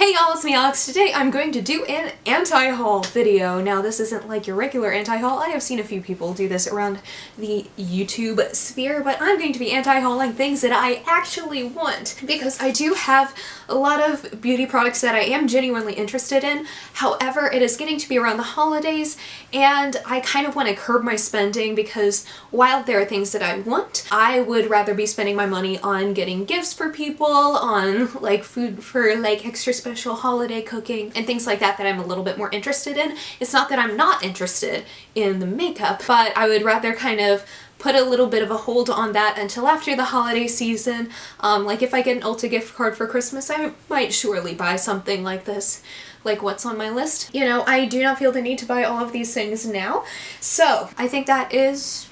Hey y'all, it's me Alex. Today I'm going to do an anti-haul video. Now this isn't like your regular anti-haul. I have seen a few people do this around the YouTube sphere, but I'm going to be anti-hauling things that I actually want because I do have a lot of beauty products that I am genuinely interested in. However, it is getting to be around the holidays and I kind of want to curb my spending because while there are things that I want, I would rather be spending my money on getting gifts for people, on like food for like extra special holiday cooking and things like that I'm a little bit more interested in. It's not that I'm not interested in the makeup, but I would rather kind of put a little bit of a hold on that until after the holiday season. Like if I get an Ulta gift card for Christmas, I might surely buy something like this. Like what's on my list. You know, I do not feel the need to buy all of these things now. So I think that is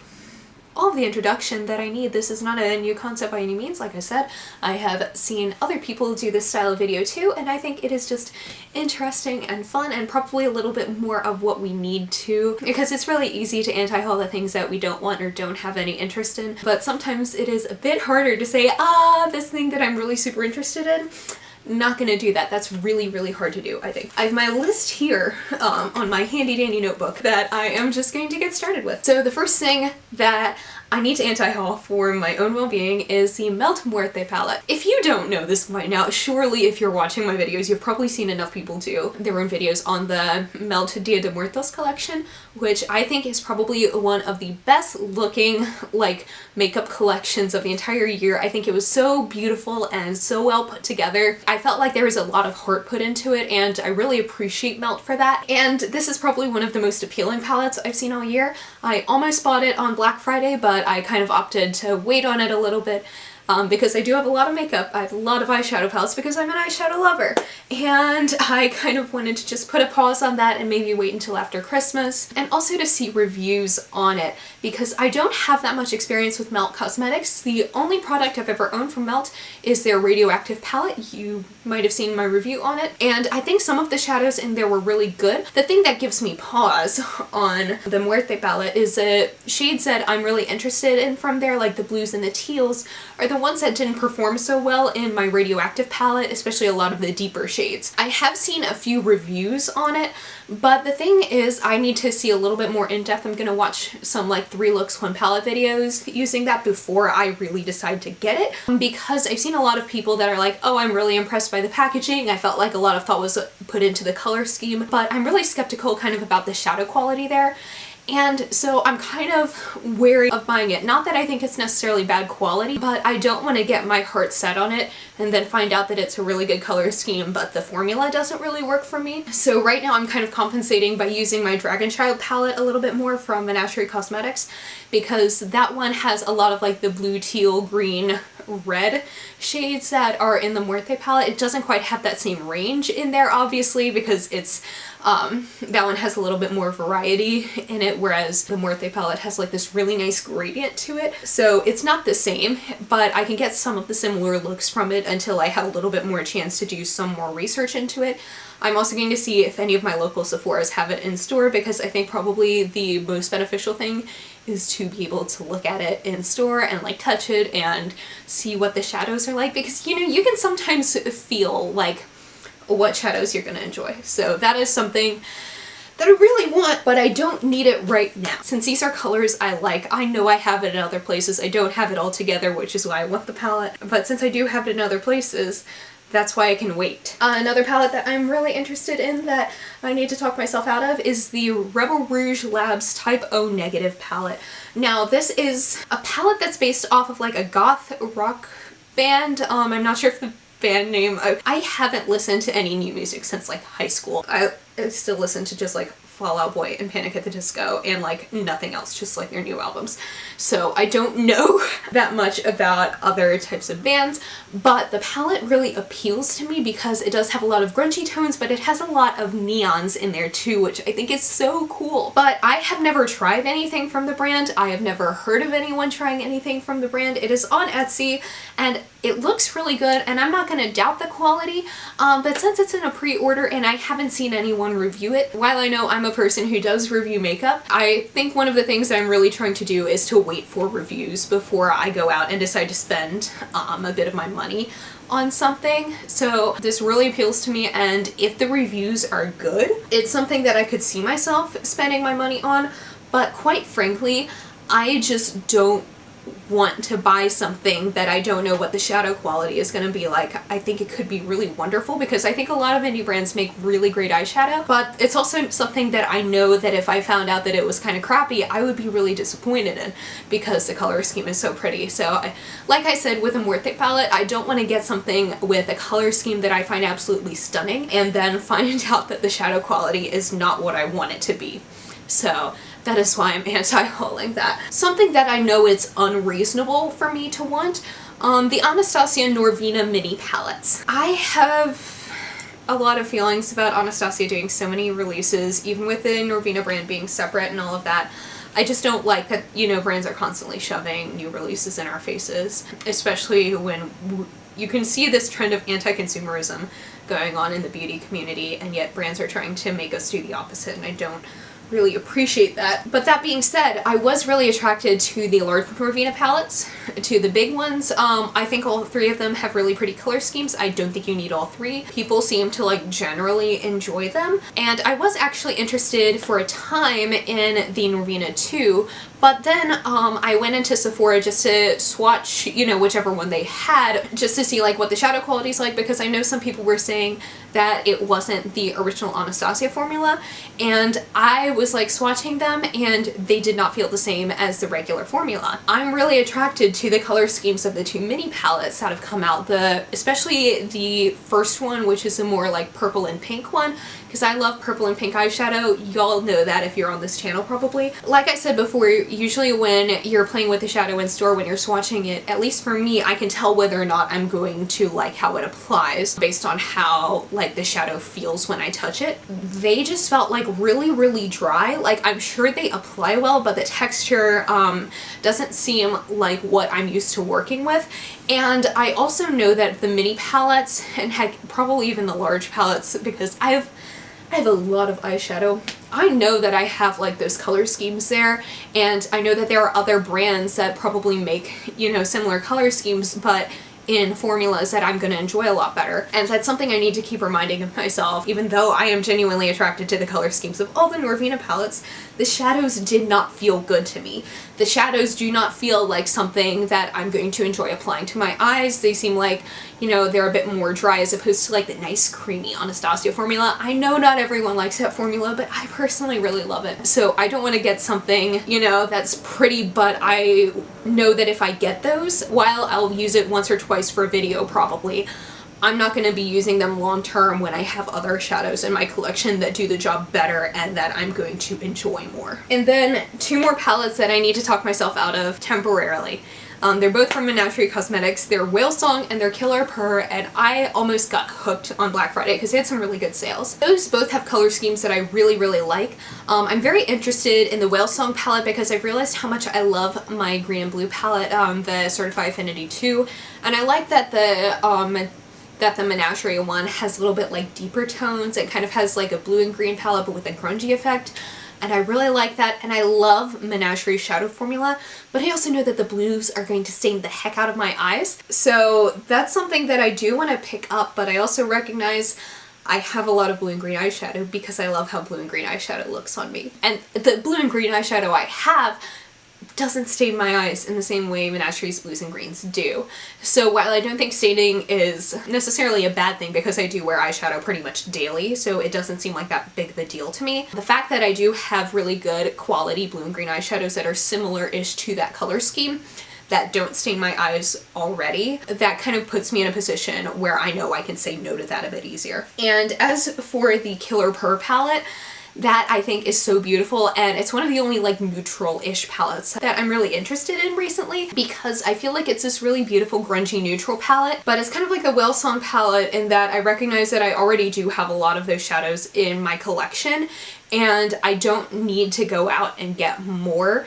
all of the introduction that I need. This is not a new concept by any means. Like I said, I have seen other people do this style of video too, and I think it is just interesting and fun and probably a little bit more of what we need to, because it's really easy to anti-haul the things that we don't want or don't have any interest in, but sometimes it is a bit harder to say, this thing that I'm really super interested in, not gonna do that. That's really hard to do, I think. I have my list here on my handy dandy notebook that I am just going to get started with. So the first thing that I need to anti-haul for my own well-being is the Melt Muerte palette. If you don't know this by now, surely if you're watching my videos, you've probably seen enough people do their own videos on the Melt Dia de Muertos collection, which I think is probably one of the best looking like makeup collections of the entire year. I think it was so beautiful and so well put together. I felt like there was a lot of heart put into it and I really appreciate Melt for that. And this is probably one of the most appealing palettes I've seen all year. I almost bought it on Black Friday, but I kind of opted to wait on it a little bit because I do have a lot of makeup. I have a lot of eyeshadow palettes because I'm an eyeshadow lover. And I kind of wanted to just put a pause on that and maybe wait until after Christmas. And also to see reviews on it because I don't have that much experience with Melt Cosmetics. The only product I've ever owned from Melt is their Radioactive palette. You might have seen my review on it. And I think some of the shadows in there were really good. The thing that gives me pause on the Muerte palette is that shades that I'm really interested in from there, like the blues and the teals, are the ones that didn't perform so well in my Radioactive palette, especially a lot of the deeper shades. I have seen a few reviews on it, but the thing is I need to see a little bit more in depth. I'm gonna watch some like 3 looks 1 palette videos using that before I really decide to get it, because I've seen a lot of people that are like, oh, I'm really impressed by the packaging. I felt like a lot of thought was put into the color scheme, but I'm really skeptical kind of about the shadow quality there. And so I'm kind of wary of buying it. Not that I think it's necessarily bad quality, but I don't want to get my heart set on it and then find out that it's a really good color scheme, but the formula doesn't really work for me. So right now I'm kind of compensating by using my Dragon Child palette a little bit more from Menagerie Cosmetics, because that one has a lot of like the blue, teal, green, red shades that are in the Muerte palette. It doesn't quite have that same range in there, obviously, because it's that one has a little bit more variety in it, whereas the Muerte palette has like this really nice gradient to it. So it's not the same, but I can get some of the similar looks from it until I have a little bit more chance to do some more research into it. I'm also going to see if any of my local Sephoras have it in store, because I think probably the most beneficial thing is to be able to look at it in store and like touch it and see what the shadows are like, because you know, you can sometimes feel like what shadows you're gonna enjoy. So that is something that I really want, but I don't need it right now. Since these are colors I like, I know I have it in other places. I don't have it all together, which is why I want the palette. But since I do have it in other places, that's why I can wait. Another palette that I'm really interested in that I need to talk myself out of is the Rebel Rouge Labs Type O Negative palette. Now this is a palette that's based off of like a goth rock band. I'm not sure if the band name, I haven't listened to any new music since like high school. I still listen to just like Fall Out Boy and Panic at the Disco and like nothing else, just like their new albums. So I don't know that much about other types of bands, but the palette really appeals to me because it does have a lot of grungy tones, but it has a lot of neons in there too, which I think is so cool. But I have never tried anything from the brand. I have never heard of anyone trying anything from the brand. It is on Etsy and it looks really good, and I'm not going to doubt the quality, but since it's in a pre-order and I haven't seen anyone review it, while I know I'm a person who does review makeup, I think one of the things I'm really trying to do is to wait for reviews before I go out and decide to spend a bit of my money on something, so this really appeals to me, and if the reviews are good, it's something that I could see myself spending my money on. But quite frankly, I just don't want to buy something that I don't know what the shadow quality is going to be like. I think it could be really wonderful because I think a lot of indie brands make really great eyeshadow, but it's also something that I know that if I found out that it was kind of crappy, I would be really disappointed in because the color scheme is so pretty. So like I said, with a more thick palette, I don't want to get something with a color scheme that I find absolutely stunning and then find out that the shadow quality is not what I want it to be. So that is why I'm anti-hauling that. Something that I know it's unreasonable for me to want, the Anastasia Norvina mini palettes. I have a lot of feelings about Anastasia doing so many releases, even with the Norvina brand being separate and all of that. I just don't like that, you know, brands are constantly shoving new releases in our faces, especially when you can see this trend of anti-consumerism going on in the beauty community, and yet brands are trying to make us do the opposite, and I don't really appreciate that. But that being said, I was really attracted to the large Norvina palettes, to the big ones. I think all three of them have really pretty color schemes. I don't think you need all three. People seem to like generally enjoy them, and I was actually interested for a time in the Norvina 2, but then I went into Sephora just to swatch, you know, whichever one they had, just to see like what the shadow quality is like, because I know some people were saying that it wasn't the original Anastasia formula, and I was like swatching them and they did not feel the same as the regular formula. I'm really attracted to the color schemes of the two mini palettes that have come out, especially the first one, which is a more like purple and pink one, because I love purple and pink eyeshadow. Y'all know that if you're on this channel probably. Like I said before, usually when you're playing with the shadow in store, when you're swatching it, at least for me, I can tell whether or not I'm going to like how it applies based on how like the shadow feels when I touch it. They just felt like really dry. Like I'm sure they apply well, but the texture doesn't seem like what I'm used to working with. And I also know that the mini palettes, and heck, probably even the large palettes, because I have a lot of eyeshadow. I know that I have like those color schemes there, and I know that there are other brands that probably make, you know, similar color schemes, but in formulas that I'm going to enjoy a lot better. And that's something I need to keep reminding of myself. Even though I am genuinely attracted to the color schemes of all the Norvina palettes, the shadows did not feel good to me. The shadows do not feel like something that I'm going to enjoy applying to my eyes. They seem like, you know, they're a bit more dry as opposed to like the nice creamy Anastasia formula. I know not everyone likes that formula, but I personally really love it. So I don't want to get something, you know, that's pretty, but I know that if I get those, while I'll use it once or twice for a video probably, I'm not going to be using them long term when I have other shadows in my collection that do the job better and that I'm going to enjoy more. And then two more palettes that I need to talk myself out of temporarily. They're both from Menagerie Cosmetics. They're Whale Song and they're Killer Purr, and I almost got hooked on Black Friday because they had some really good sales. Those both have color schemes that I really like. I'm very interested in the Whale Song palette because I've realized how much I love my green and blue palette, the Certified Affinity 2, and I like that the Menagerie one has a little bit like deeper tones. It kind of has like a blue and green palette but with a grungy effect. And I really like that, and I love Menagerie's shadow formula, but I also know that the blues are going to stain the heck out of my eyes. So that's something that I do want to pick up, but I also recognize I have a lot of blue and green eyeshadow because I love how blue and green eyeshadow looks on me. And the blue and green eyeshadow I have doesn't stain my eyes in the same way Menagerie's blues and greens do. So while I don't think staining is necessarily a bad thing because I do wear eyeshadow pretty much daily, so it doesn't seem like that big of a deal to me, the fact that I do have really good quality blue and green eyeshadows that are similar-ish to that color scheme that don't stain my eyes already, that kind of puts me in a position where I know I can say no to that a bit easier. And as for the Killer Purr palette, that I think is so beautiful, and it's one of the only like neutral-ish palettes that I'm really interested in recently because I feel like it's this really beautiful grungy neutral palette, but it's kind of like the Whale Song palette in that I recognize that I already do have a lot of those shadows in my collection and I don't need to go out and get more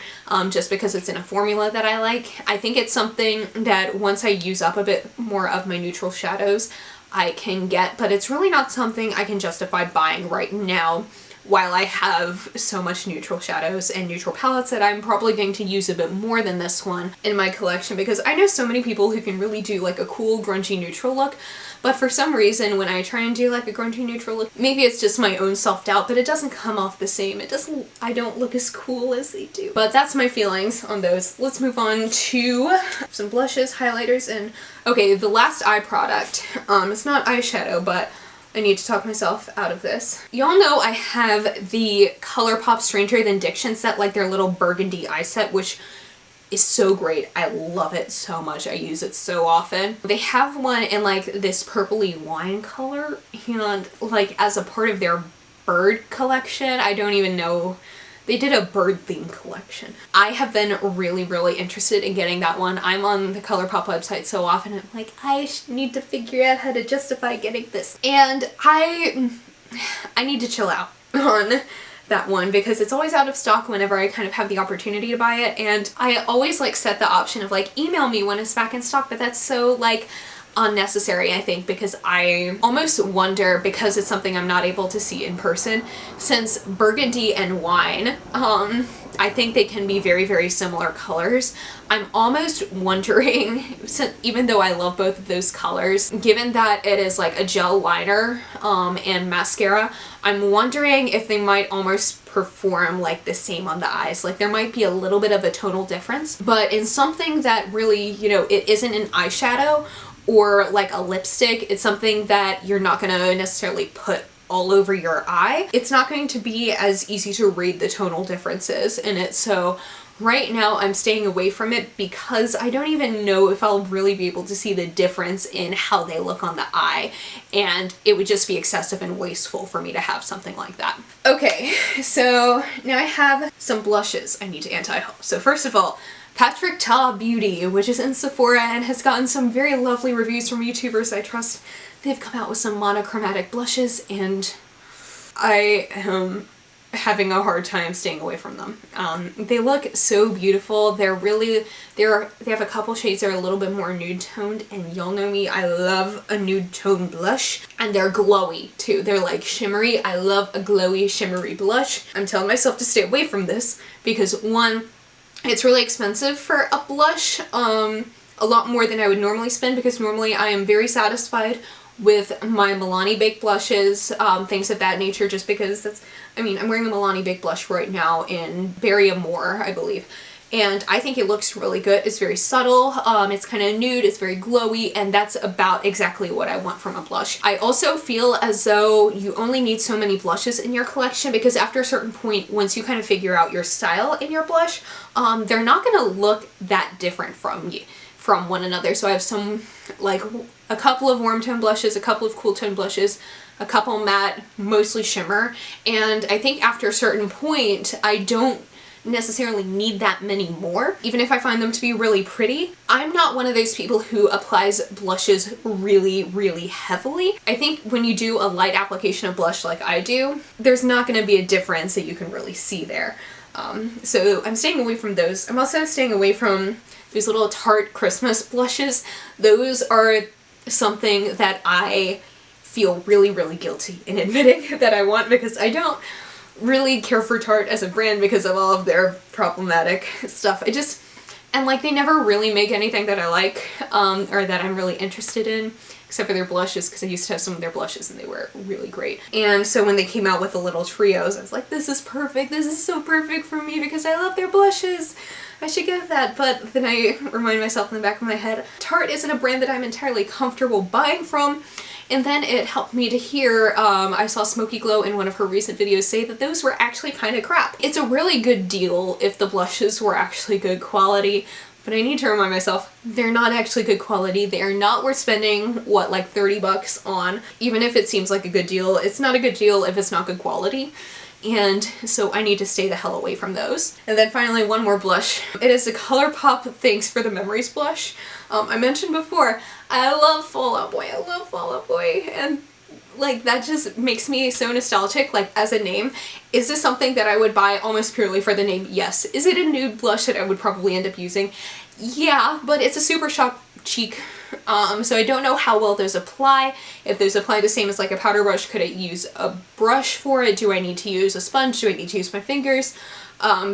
just because it's in a formula that I like. I think it's something that once I use up a bit more of my neutral shadows I can get, but it's really not something I can justify buying right now while I have so much neutral shadows and neutral palettes that I'm probably going to use a bit more than this one in my collection, because I know so many people who can really do like a cool grungy neutral look, but for some reason when I try and do like a grungy neutral look, maybe it's just my own self-doubt, but it doesn't come off the same. I don't look as cool as they do. But that's my feelings on those. Let's move on to some blushes, highlighters, and okay, the last eye product. It's not eyeshadow, but I need to talk myself out of this. Y'all know I have the ColourPop Stranger Than Diction set, like their little burgundy eye set, which is so great. I love it so much. I use it so often. They have one in like this purpley wine color, and like as a part of their bird collection, I don't even know. They did a bird theme collection. I have been really, really interested in getting that one. I'm on the ColourPop website so often, I'm like, I need to figure out how to justify getting this. And I need to chill out on that one because it's always out of stock whenever I kind of have the opportunity to buy it. And I always like set the option of like, email me when it's back in stock, but that's so like unnecessary, I think, because I almost wonder, because it's something I'm not able to see in person, since burgundy and wine, I think they can be very, very similar colors. I'm almost wondering, even though I love both of those colors, given that it is like a gel liner and mascara, I'm wondering if they might almost perform like the same on the eyes. Like there might be a little bit of a tonal difference, but in something that really, you know, it isn't an eyeshadow or like a lipstick, it's something that you're not gonna necessarily put all over your eye. It's not going to be as easy to read the tonal differences in it. So right now I'm staying away from it because I don't even know if I'll really be able to see the difference in how they look on the eye, and it would just be excessive and wasteful for me to have something like that. Okay, so now I have some blushes I need to anti-haul. So first of all, Patrick Ta Beauty, which is in Sephora and has gotten some very lovely reviews from YouTubers I trust. They've come out with some monochromatic blushes and I am having a hard time staying away from them. They look so beautiful. They have a couple shades that are a little bit more nude toned, and y'all know me, I love a nude tone blush, and they're glowy too. They're like shimmery. I love a glowy shimmery blush. I'm telling myself to stay away from this because one, it's really expensive for a blush, a lot more than I would normally spend, because normally I am very satisfied with my Milani Baked blushes, things of that nature, just because that's, I mean, I'm wearing a Milani Baked blush right now in Berry Amore, I believe, and I think it looks really good. It's very subtle, it's kind of nude, it's very glowy, and that's about exactly what I want from a blush. I also feel as though you only need so many blushes in your collection, because after a certain point, once you kind of figure out your style in your blush, they're not gonna look that different from one another. So I have some, like a couple of warm tone blushes, a couple of cool tone blushes, a couple matte, mostly shimmer, and I think after a certain point, I don't necessarily need that many more, even if I find them to be really pretty. I'm not one of those people who applies blushes really, really heavily. I think when you do a light application of blush like I do, there's not going to be a difference that you can really see there. So I'm staying away from those. I'm also staying away from these little Tarte Christmas blushes. Those are something that I feel really, really guilty in admitting that I want, because I don't really care for Tarte as a brand because of all of their problematic stuff. And like they never really make anything that I like, or that I'm really interested in, except for their blushes, because I used to have some of their blushes and they were really great. And so when they came out with the little trios, I was like, this is perfect, this is so perfect for me because I love their blushes. I should get that, but then I remind myself in the back of my head, Tarte isn't a brand that I'm entirely comfortable buying from. And then it helped me to hear, I saw Smoky Glow in one of her recent videos say that those were actually kind of crap. It's a really good deal if the blushes were actually good quality, but I need to remind myself, they're not actually good quality. They are not worth spending, what, like 30 bucks on. Even if it seems like a good deal, it's not a good deal if it's not good quality. And so I need to stay the hell away from those. And then finally, one more blush. It is the ColourPop Thanks for the Memories blush. I mentioned before, I love Fall Out Boy. I love Fall Out Boy, and like that just makes me so nostalgic, like as a name. Is this something that I would buy almost purely for the name? Yes. Is it a nude blush that I would probably end up using? Yeah, but it's a super shock cheek So I don't know how well those apply. If those apply the same as like a powder brush, could I use a brush for it? Do I need to use a sponge? Do I need to use my fingers?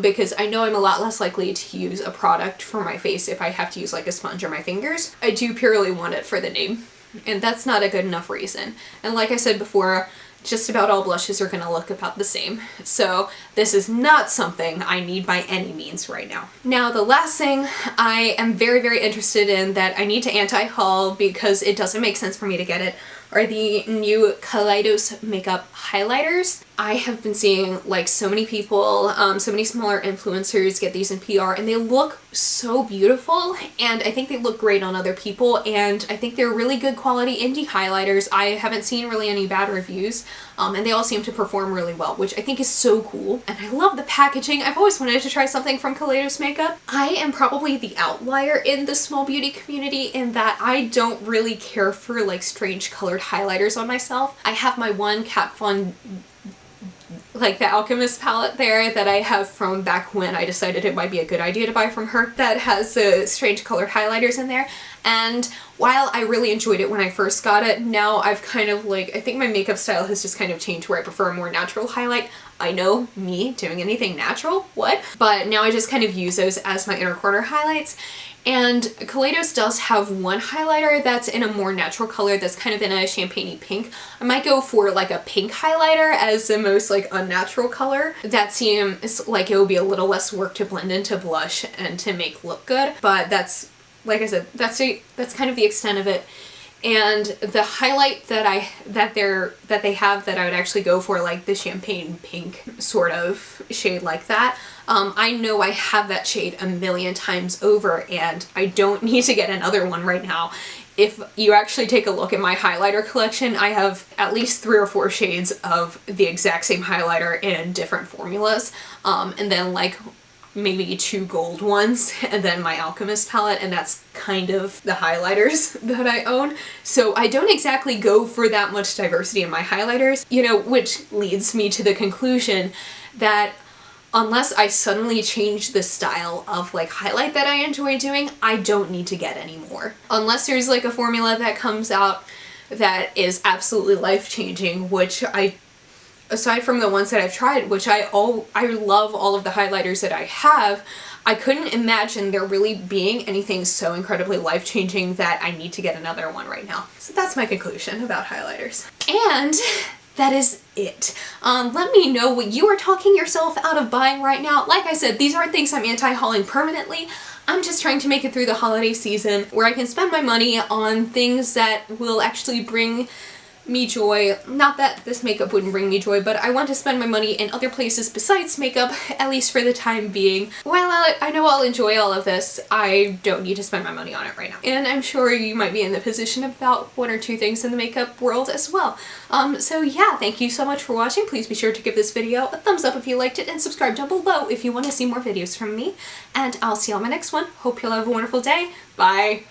Because I know I'm a lot less likely to use a product for my face if I have to use like a sponge or my fingers. I do purely want it for the name, and that's not a good enough reason. And like I said before, just about all blushes are gonna look about the same. So this is not something I need by any means right now. Now the last thing I am very, very interested in that I need to anti-haul because it doesn't make sense for me to get it are the new Kaleidos makeup highlighters. I have been seeing like so many people, so many smaller influencers get these in PR, and they look so beautiful, and I think they look great on other people, and I think they're really good quality indie highlighters. I haven't seen really any bad reviews, and they all seem to perform really well, which I think is so cool. And I love the packaging. I've always wanted to try something from Kaleidos makeup. I am probably the outlier in the small beauty community in that I don't really care for like strange colored highlighters on myself. I have my one Kat Von, like the Alchemist palette there that I have from back when I decided it might be a good idea to buy from her, that has the strange colored highlighters in there. And while I really enjoyed it when I first got it, now I've kind of like, I think my makeup style has just kind of changed where I prefer a more natural highlight. I know, me doing anything natural, what? But now I just kind of use those as my inner corner highlights. And Kaleidos does have one highlighter that's in a more natural color that's kind of in a champagne-y pink. I might go for like a pink highlighter as the most like unnatural color. That seems like it will be a little less work to blend into blush and to make look good, but that's, like I said, that's kind of the extent of it. And the highlight that they have that I would actually go for, like the champagne pink sort of shade like that, I know I have that shade a million times over, and I don't need to get another one right now. If you actually take a look at my highlighter collection, I have at least 3 or 4 shades of the exact same highlighter in different formulas, and then like maybe 2 gold ones, and then my Alchemist palette, and that's kind of the highlighters that I own. So I don't exactly go for that much diversity in my highlighters, you know, which leads me to the conclusion that unless I suddenly change the style of like highlight that I enjoy doing, I don't need to get any more. Unless there's like a formula that comes out that is absolutely life-changing, which aside from the ones that I've tried, which I love all of the highlighters that I have, I couldn't imagine there really being anything so incredibly life-changing that I need to get another one right now. So that's my conclusion about highlighters. And that is it. Let me know what you are talking yourself out of buying right now. Like I said, these aren't things I'm anti-hauling permanently. I'm just trying to make it through the holiday season where I can spend my money on things that will actually bring me joy. Not that this makeup wouldn't bring me joy, but I want to spend my money in other places besides makeup, at least for the time being. While I know I'll enjoy all of this, I don't need to spend my money on it right now. And I'm sure you might be in the position of about 1 or 2 things in the makeup world as well. So yeah, thank you so much for watching. Please be sure to give this video a thumbs up if you liked it, and subscribe down below if you want to see more videos from me. And I'll see you on my next one. Hope you'll have a wonderful day. Bye!